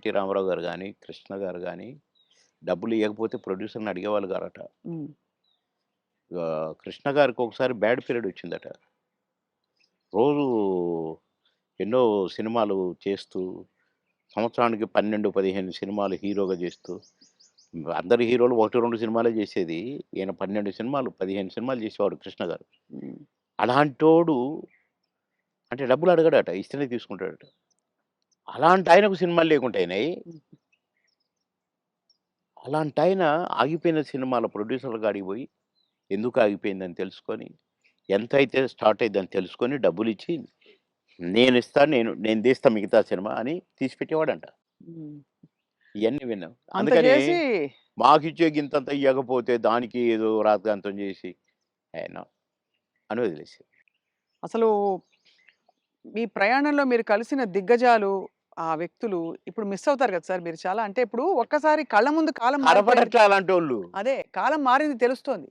NT Ramarao గారు గాని, కృష్ణ గారు గాని డబ్బులు ఇయ్యకపోతే ప్రొడ్యూసర్‌ని అడిగేవాళ్ళు కారట. హ్మ్. కృష్ణ గారికి ఒకసారి బ్యాడ్ పీరియడ్ వచ్చిందట. రోజు ఎన్నో సినిమాలు చేస్తూ, సంవత్సరానికి 12, 15 సినిమాలు హీరోగా చేస్తూ, అందరు హీరోలు 1, 2 సినిమాలే చేసేది. ఈయన 12 సినిమాలు, 15 సినిమాలు చేసేవాడు కృష్ణ గారు. హ్మ్. అలాంటోడు అంటే డబ్బులు అడగడట. ఇస్తేనే తీసుకుంటాడట. అలాంటి ఆయనకు సినిమాలు లేకుండా అయినాయి. హ్మ్. అలాంటాయన ఆగిపోయిన సినిమాల ప్రొడ్యూసర్‌ల కాడికి పోయి, ఎందుకు ఆగిపోయిందని తెలుసుకొని, ఎంతైతే స్టార్ట్ అయ్యిద్దని తెలుసుకొని డబ్బులిచ్చి, నేనిస్తాను నేను తీస్తా మిగతా సినిమా అని తీసి పెట్టేవాడంట. హ్మ్. ఇయన్నీ విన్నాం. అంత అందుకని చేసి మాకిచ్చే గింతంత ఇయ్యకపోతే దానికి ఏదో రాద్ధాంతం చేసి, నో అని వదిలేసారు. అసలు మీ ప్రయాణంలో మీరు కలిసిన దిగ్గజాలు, ఆ వ్యక్తులు ఇప్పుడు మిస్ అవుతారు కదా సార్ మీరు చాలా. అంటే ఇప్పుడు ఒక్కసారి కళ్ళ ముందు కాలం మారిపోయింది. కనపడట్లే అలాంటోళ్ళు. అదే కాలం మారింది తెలుస్తోంది.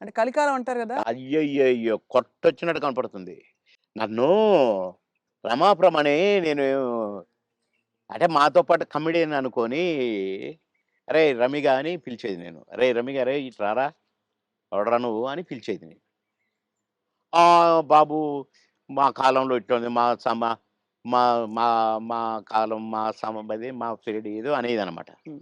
అంటే కలికాలం అంటారు గదా! అయ్యయ్యయ్యో! కొట్టొచ్చినట్టు కనపడుతుంది. నన్ను రమాప్రమ అని నేను అంటే మాతో పాటు కమెడియన్ అనుకోని, "అరేయ్! రమిగా" అని పిలిచేది నేను. "అరేయ్! రమిగా అరేయ్! ఇటు రారా! ఎవడురా నువ్వు" అని పిలిచేది నేను. బాబు మా కాలంలో ఇట్లుంది. మా మా మా కాలం మా అదే మా పీరియడ్ ఏదో అనేదనమాట. హ్మ్.